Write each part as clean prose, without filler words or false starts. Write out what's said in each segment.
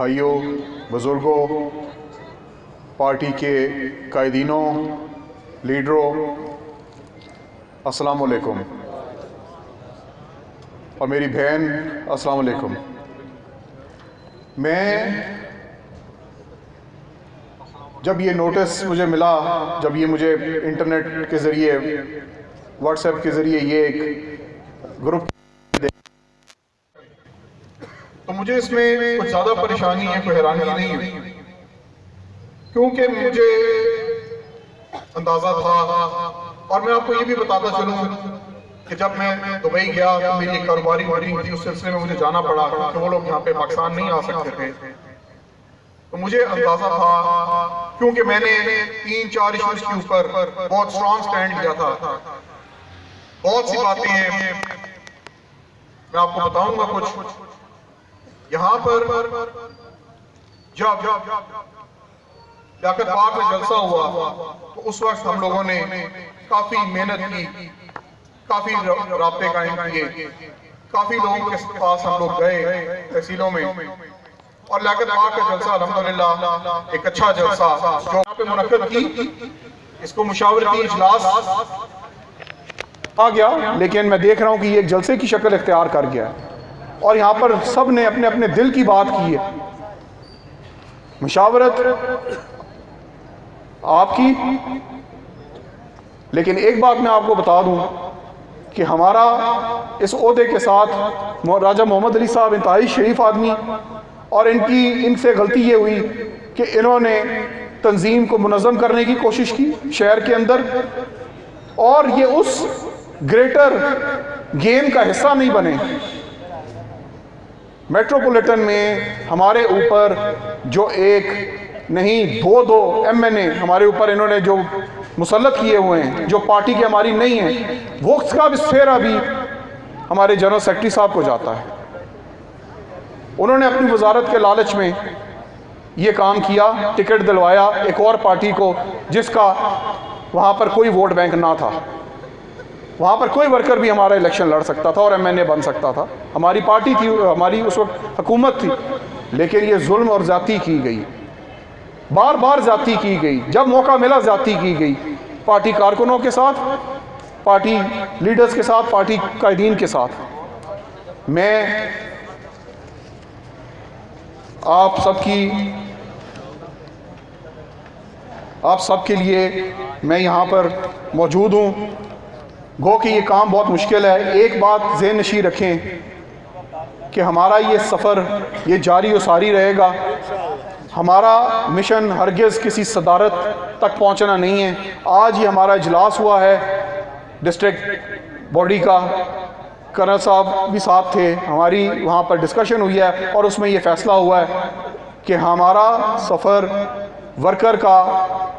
भाइयों, बुज़ुर्गों, पार्टी के कायदीनों, लीडरों, अस्सलाम वालेकुम। और मेरी बहन, अस्सलाम वालेकुम। मैं जब ये नोटिस मुझे मिला, जब ये मुझे इंटरनेट के ज़रिए, व्हाट्सएप के ज़रिए ये एक ग्रुप, तो मुझे इसमें कुछ ज़्यादा परेशानी है, कोई हैरानी नहीं हुई, क्योंकि मुझे अंदाज़ा था। और मैं आपको ये भी बताता चलूँ कि जब मैं दुबई गया तो मेरी एक कारोबारी मीटिंग थी, उस सिलसिले में मुझे जाना पड़ा कि वो लोग यहाँ पे पाकिस्तान नहीं आ सकते थे। तो मुझे अंदाज़ा था, क्योंकि मैंने 3-4 इश्यूज के ऊपर बहुत स्ट्रॉन्ग स्टैंड लिया था। बहुत सी बातें हैं, मैं आपको बताऊंगा कुछ। यहाँ पर जब लियाकत बाग में जलसा हुआ तो उस वक्त हम लोगों ने काफी मेहनत की, काफी राब्ते कायम किए, काफी लोगों के पास हम लोग गए तहसीलों में, और लियाकत बाग का जलसा अल्हम्दुलिल्लाह एक अच्छा जलसा जो यहाँ पे मुनक्कद की, इसको मुशावरती इजलास आ गया, लेकिन मैं देख रहा हूँ कि ये एक जलसे की शक्ल इख्तियार कर गया है और यहाँ पर सब ने अपने अपने दिल की बात की है। मुशावरत आपकी, लेकिन एक बात मैं आपको बता दूं कि हमारा इस ओहदे के साथ राजा मोहम्मद अली साहब इंतहाई शरीफ आदमी, और इनसे गलती ये हुई कि इन्होंने तंजीम को मुनज़्ज़म करने की कोशिश की शहर के अंदर, और ये उस ग्रेटर गेम का हिस्सा नहीं बने। मेट्रोपॉलिटन में हमारे ऊपर जो एक नहीं दो MNA हमारे ऊपर इन्होंने जो मुसल्लत किए हुए हैं, जो पार्टी की हमारी नहीं है, वो का फेरा भी हमारे जनरल सेक्रेटरी साहब को जाता है। उन्होंने अपनी वजारत के लालच में ये काम किया, टिकट दिलवाया एक और पार्टी को जिसका वहाँ पर कोई वोट बैंक ना था। वहाँ पर कोई वर्कर भी हमारा इलेक्शन लड़ सकता था और MNA बन सकता था। हमारी पार्टी थी, हमारी उस वक्त हुकूमत थी, लेकिन ये जुल्म और ज़्यादती की गई, बार बार ज़्यादती की गई। जब मौका मिला ज़्यादती की गई, पार्टी कारकुनों के साथ, पार्टी लीडर्स के साथ, पार्टी कायदीन के साथ। मैं आप सबके लिए मैं यहाँ पर मौजूद हूँ। गो कि ये काम बहुत मुश्किल है। एक बात ज़हन नशीं रखें कि हमारा ये सफ़र ये जारी और सारी रहेगा। हमारा मिशन हरगिज़ किसी सदारत तक पहुंचना नहीं है। आज ये हमारा इजलास हुआ है डिस्ट्रिक्ट बॉडी का, कर्नल साहब भी साथ थे, हमारी वहाँ पर डिस्कशन हुई है और उसमें ये फ़ैसला हुआ है कि हमारा सफ़र वर्कर का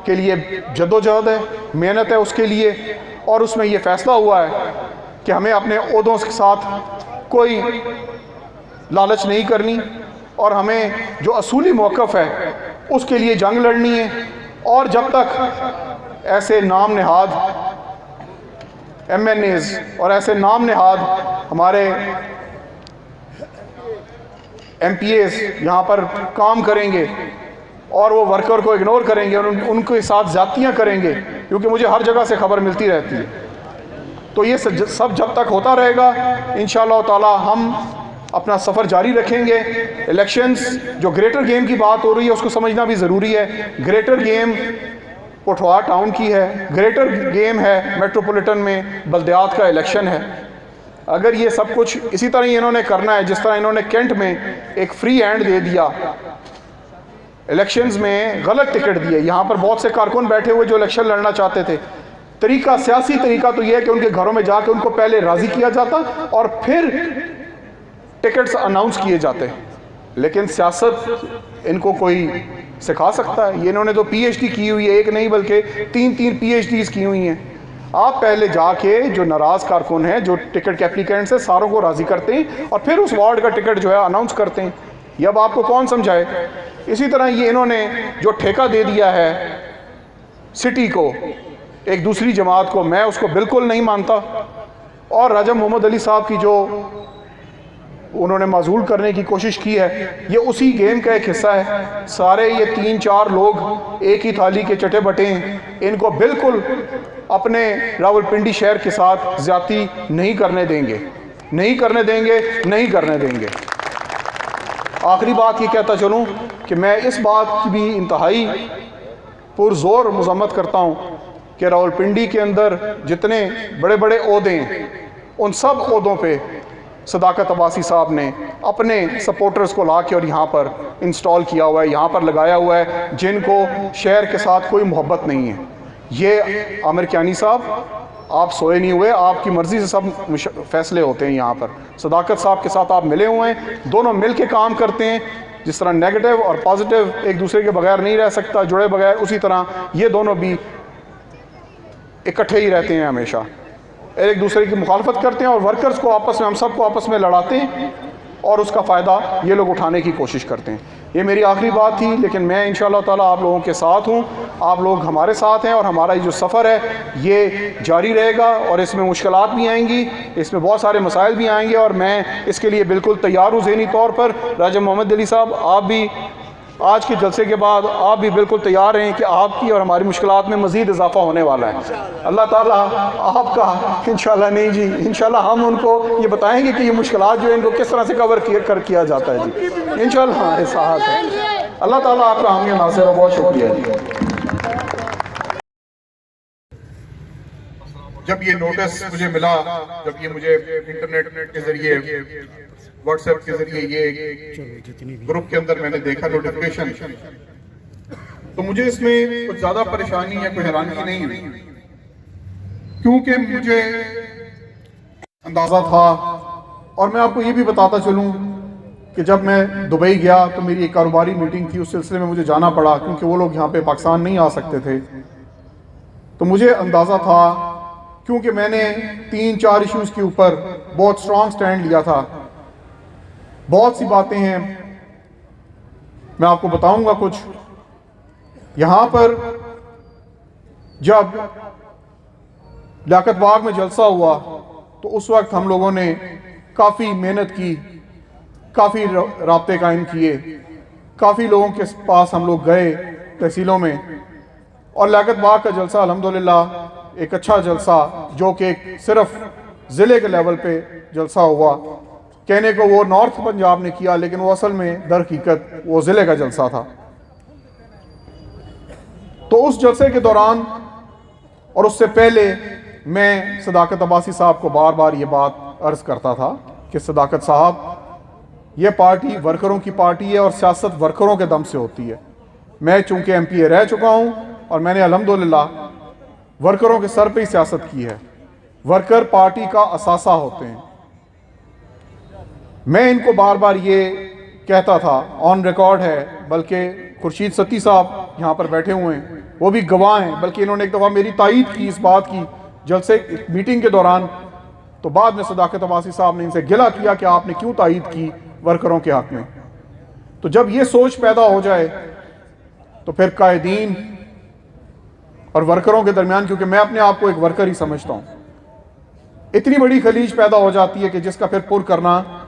के लिए जद्दोजहद है, मेहनत है उसके लिए, और उसमें ये फ़ैसला हुआ है कि हमें अपने ओहदों के साथ कोई लालच नहीं करनी और हमें जो असूली मौक़िफ़ है उसके लिए जंग लड़नी है। और जब तक ऐसे नाम नहाद MNAs और ऐसे नाम नहाद हमारे MPAs यहाँ पर काम करेंगे और वो वर्कर को इग्नोर करेंगे और उनके साथ ज़्यादतियाँ करेंगे, क्योंकि मुझे हर जगह से खबर मिलती रहती है, तो ये सब जब तक होता रहेगा इंशाअल्लाह ताला हम अपना सफ़र जारी रखेंगे। इलेक्शंस जो ग्रेटर गेम की बात हो रही है उसको समझना भी ज़रूरी है। ग्रेटर गेम पोठवार टाउन की है, ग्रेटर गेम है मेट्रोपॉलिटन में बल्दियात का इलेक्शन है। अगर ये सब कुछ इसी तरह ही इन्होंने करना है जिस तरह इन्होंने कैंट में एक फ्री हैंड दे दिया, इलेक्शंस में गलत टिकट दिए, यहाँ पर बहुत से कारकुन बैठे हुए जो इलेक्शन लड़ना चाहते थे। तरीका, सियासी तरीका तो यह है कि उनके घरों में जाकर उनको पहले राज़ी किया जाता और फिर टिकट्स अनाउंस किए जाते। लेकिन सियासत इनको कोई सिखा सकता है? ये इन्होंने तो PhD की हुई है, एक नहीं बल्कि 3-3 PhDs की हुई हैं। आप पहले जाके जो नाराज़ कारकुन हैं, जो टिकट के एप्लीकेंट्स हैं, सारों को राज़ी करते हैं और फिर उस वार्ड का टिकट जो है अनाउंस करते हैं। ये अब आपको कौन समझाए? इसी तरह ये इन्होंने जो ठेका दे दिया है सिटी को, एक दूसरी जमात को, मैं उसको बिल्कुल नहीं मानता। और राजा मोहम्मद अली साहब की जो उन्होंने माजूल करने की कोशिश की है, ये उसी गेम का एक हिस्सा है। सारे ये 3-4 लोग एक ही थाली के चटे बटे हैं, इनको बिल्कुल अपने रावलपिंडी शहर के साथ ज़्यादती नहीं करने देंगे, नहीं करने देंगे, नहीं करने देंगे। आखिरी बात ये कहता चलूँ कि मैं इस बात की भी इंतहाई पुरज़ोर मज़म्मत करता हूँ कि रावलपिंडी के अंदर जितने बड़े बड़े ओहदे हैं, उन सब ओहदों पे सदाकत अब्बासी साहब ने अपने सपोर्टर्स को ला के और यहाँ पर इंस्टॉल किया हुआ है, यहाँ पर लगाया हुआ है, जिनको शहर के साथ कोई मोहब्बत नहीं है। ये आमिर कियानी साहब, आप सोए नहीं हुए, आपकी मर्ज़ी से सब फैसले होते हैं यहाँ पर। सदाकत साहब के साथ आप मिले हुए हैं, दोनों मिल के काम करते हैं। जिस तरह नेगेटिव और पॉजिटिव एक दूसरे के बगैर नहीं रह सकता, जुड़े बगैर, उसी तरह ये दोनों भी इकट्ठे ही रहते हैं हमेशा, एक दूसरे की मुखालफत करते हैं और वर्कर्स को आपस में, हम सबको आपस में लड़ाते हैं और उसका फ़ायदा ये लोग उठाने की कोशिश करते हैं। ये मेरी आखिरी बात थी, लेकिन मैं इंशाअल्लाह ताला आप लोगों के साथ हूँ, आप लोग हमारे साथ हैं और हमारा ये जो सफ़र है ये जारी रहेगा और इसमें मुश्किलात भी आएंगी, इसमें बहुत सारे मसाइल भी आएंगे और मैं इसके लिए बिल्कुल तैयार हूँ ज़हनी तौर पर। राजा मोहम्मद अली साहब, आप भी आज के जलसे के बाद आप भी बिल्कुल तैयार हैं कि आपकी और हमारी मुश्किलात में मज़ीद इजाफा होने वाला है। अल्लाह ताला आपका इंशाल्लाह, नहीं जी, इंशाल्लाह हम उनको ये बताएंगे कि ये मुश्किलात जो है इनको किस तरह से कवर किया जाता है जी, इंशाल्लाह हमारे साथ है। अल्लाह ताला आपका हामी नासिर है। बहुत शुक्रिया जी। जब ये नोटिस मुझे मिला, जब ये मुझे इंटरनेट के जरिए, व्हाट्सएप के जरिए ये ग्रुप के अंदर मैंने देखा नोटिफिकेशन, तो मुझे इसमें कुछ ज्यादा परेशानी या कोई हैरानी नहीं हुई, क्योंकि मुझे अंदाजा था। और मैं आपको ये भी बताता चलूं कि जब मैं दुबई गया तो मेरी एक कारोबारी मीटिंग थी, उस सिलसिले में मुझे जाना पड़ा क्योंकि वो लोग यहाँ पे पाकिस्तान नहीं आ सकते थे। तो मुझे अंदाज़ा था, क्योंकि मैंने 3-4 इश्यूज़ के ऊपर बहुत स्ट्रॉन्ग स्टैंड लिया था। बहुत सी बातें हैं, मैं आपको बताऊंगा कुछ। यहाँ पर जब लियाकत बाग में जलसा हुआ तो उस वक्त हम लोगों ने काफ़ी मेहनत की, काफ़ी राब्ते कायम किए, काफ़ी लोगों के पास हम लोग गए तहसीलों में, और लियाकत बाग का जलसा अल्हम्दुलिल्लाह एक अच्छा जलसा, जो कि सिर्फ ज़िले के लेवल पे जलसा हुआ। कहने को वो नॉर्थ पंजाब ने किया, लेकिन वो असल में दर हकीकत वो ज़िले का जलसा था। तो उस जलसे के दौरान और उससे पहले मैं सदाकत अब्बासी साहब को बार बार ये बात अर्ज़ करता था कि सदाकत साहब, ये पार्टी वर्करों की पार्टी है और सियासत वर्करों के दम से होती है। मैं चूँकि MPA रह चुका हूँ और मैंने अल्हम्दुलिल्लाह वर्करों के सर पे ही सियासत की है। वर्कर पार्टी का असासा होते हैं। मैं इनको बार बार ये कहता था, ऑन रिकॉर्ड है, बल्कि खुर्शीद सत्ती साहब यहाँ पर बैठे हुए हैं, वो भी गवाह हैं, बल्कि इन्होंने एक दफ़ा मेरी तायीद की इस बात की जलसे मीटिंग के दौरान। तो बाद में सदाकत अब्बासी साहब ने इनसे गिला किया कि आपने क्यों तायीद की वर्करों के हक़ में। तो जब ये सोच पैदा हो जाए तो फिर कायदीन और वर्करों के दरमियान, क्योंकि मैं अपने आप को एक वर्कर ही समझता हूँ, इतनी बड़ी खलीज पैदा हो जाती है कि जिसका फिर पुर करना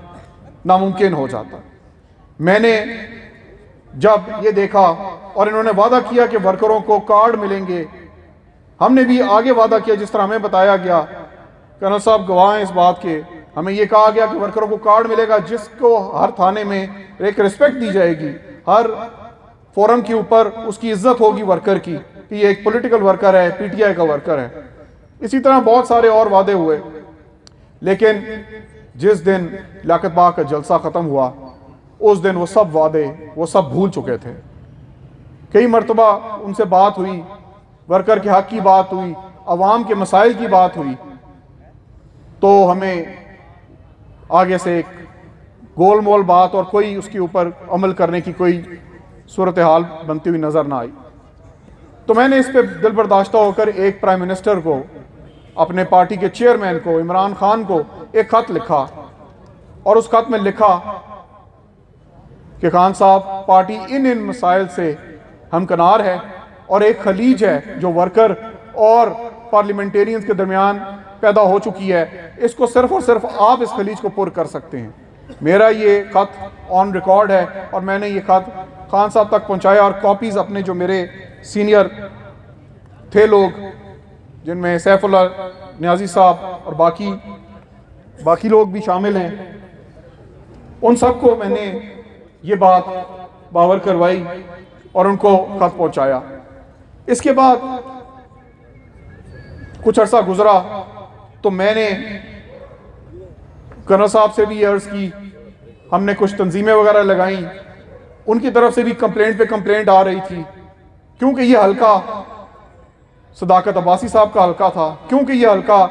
नामुमकिन हो जाता। मैंने जब ये देखा और इन्होंने वादा किया कि वर्करों को कार्ड मिलेंगे, हमने भी आगे वादा किया जिस तरह हमें बताया गया। कर्नल साहब गवाह हैं इस बात के, हमें ये कहा गया कि वर्करों को कार्ड मिलेगा, जिसको हर थाने में एक रिस्पेक्ट दी जाएगी, हर फोरम के ऊपर उसकी इज्जत होगी वर्कर की कि ये एक पॉलिटिकल वर्कर है, PTI का वर्कर है। इसी तरह बहुत सारे और वादे हुए, लेकिन जिस दिन लियाकत बाग का जलसा ख़त्म हुआ उस दिन वो सब वादे वो सब भूल चुके थे। कई मरतबा उनसे बात हुई, वर्कर के हक़ की बात हुई, अवाम के मसाइल की बात हुई, तो हमें आगे से एक गोल मोल बात और कोई उसके ऊपर अमल करने की कोई सूरत हाल बनती हुई नज़र ना आई। तो मैंने इस पर दिल बर्दाश्ता होकर एक प्राइम मिनिस्टर को, अपने पार्टी के चेयरमैन को, इमरान खान को एक ख़त लिखा और उस खत में लिखा कि खान साहब, पार्टी इन मसाइल से हमकनार है और एक खलीज है जो वर्कर और पार्लियामेंटेरियंस के दरमियान पैदा हो चुकी है, इसको सिर्फ और सिर्फ आप इस खलीज को पुर कर सकते हैं। मेरा ये ख़त ऑन रिकॉर्ड है और मैंने ये ख़त खान साहब तक पहुंचाया और कॉपीज़ अपने जो मेरे सीनियर थे लोग, जिनमें सैफुल्लाह न्याजी साहब और बाकी लोग भी शामिल हैं, उन सबको मैंने ये बात बावर करवाई और उनको ख़त पहुंचाया। इसके बाद कुछ अरसा गुजरा तो मैंने कर्नल साहब से भी अर्ज़ की, हमने कुछ तंजीमें वगैरह लगाई, उनकी तरफ से भी कंप्लेंट पे कंप्लेंट आ रही थी, क्योंकि ये हल्का सदाकत अब्बासी साहब का हल्का था, क्योंकि ये हल्का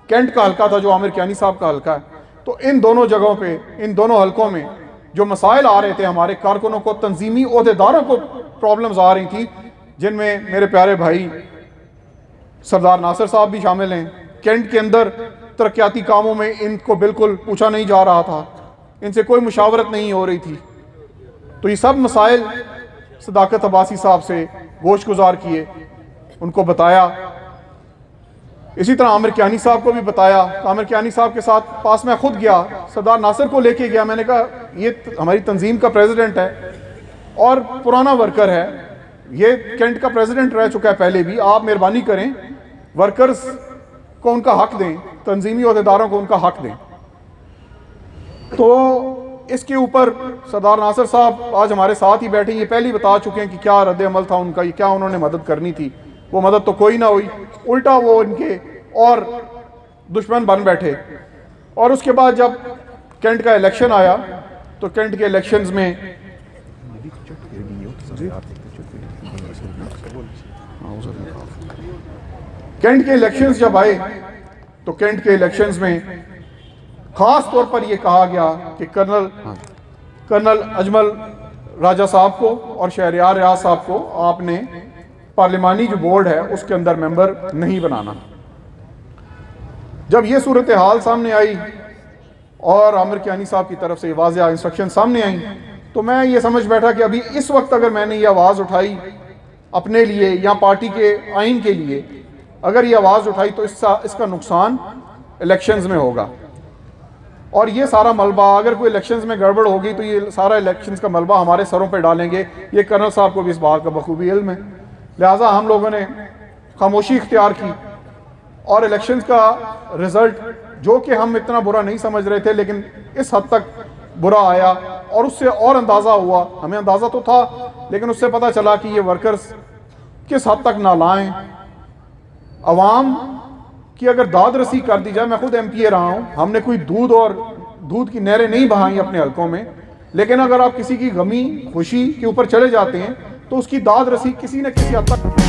कैंट का हल्का था जो आमिर कियानी साहब का हल्का है। तो इन दोनों जगहों पे, इन दोनों हल्कों में जो मसाइल आ रहे थे, हमारे कारकुनों को, तंजीमी ओहदेदारों को प्रॉब्लम्स आ रही थी, जिनमें मेरे प्यारे भाई सरदार नासिर साहब भी शामिल हैं। कैंट के अंदर तरक्याती कामों में इनको बिल्कुल पूछा नहीं जा रहा था, इनसे कोई मुशावरत नहीं हो रही थी। तो ये सब मसाइल सदाकत अब्बासी साहब से गोश गुजार किए, उनको बताया। इसी तरह आमिर कियानी साहब को भी बताया। तो आमिर कियानी साहब के साथ पास मैं खुद गया, सरदार नासिर को लेके गया। मैंने कहा ये हमारी तंजीम का प्रेसिडेंट है और पुराना वर्कर है, ये कैंट का प्रेसिडेंट रह चुका है पहले भी, आप मेहरबानी करें वर्कर्स को उनका हक दें, तंजीमी ओहदेदारों को उनका हक दें। तो इसके ऊपर सरदार नासिर साहब आज हमारे साथ ही बैठे, ये पहले ही बता चुके हैं कि क्या रद्द अमल था उनका, ये क्या उन्होंने मदद करनी थी। वो मदद तो कोई ना हुई, उल्टा वो इनके और दुश्मन बन बैठे। और उसके बाद जब कैंट का इलेक्शन आया तो कैंट के इलेक्शंस में कैंट के इलेक्शंस जब आए तो कैंट के इलेक्शंस में खास तौर पर यह कहा गया कि कर्नल अजमल राजा साहब को और शहरयार रियाज साहब को आपने पार्लिमानी जो बोर्ड है उसके अंदर मेंबर नहीं बनाना। जब ये सूरत हाल सामने आई और आमिर कियानी साहब की तरफ से वाज़ेह इंस्ट्रक्शन सामने आई, तो मैं ये समझ बैठा कि अभी इस वक्त अगर मैंने ये आवाज़ उठाई अपने लिए या पार्टी के आइन के लिए, अगर ये आवाज़ उठाई तो इसका नुकसान इलेक्शंस में होगा। और ये सारा मलबा अगर कोई इलेक्शंस में गड़बड़ होगी तो ये सारा इलेक्शंस का मलबा हमारे सरों पे डालेंगे। ये कर्नल साहब को भी इस बात का बखूबी इल्म है। लिहाजा हम लोगों ने खामोशी इख्तियार की और इलेक्शंस का रिज़ल्ट, जो कि हम इतना बुरा नहीं समझ रहे थे, लेकिन इस हद तक बुरा आया और उससे और अंदाज़ा हुआ, हमें अंदाज़ा तो था लेकिन उससे पता चला कि ये वर्कर्स किस हद तक नालायक हैं। अवाम की अगर दाद रसी कर दी जाए, मैं खुद MPA रहा हूँ, हमने कोई दूध की नहरें नहीं बहाई अपने हलकों में, लेकिन अगर आप किसी की गमी खुशी के ऊपर चले जाते हैं तो उसकी दाद रसी किसी न किसी हद तक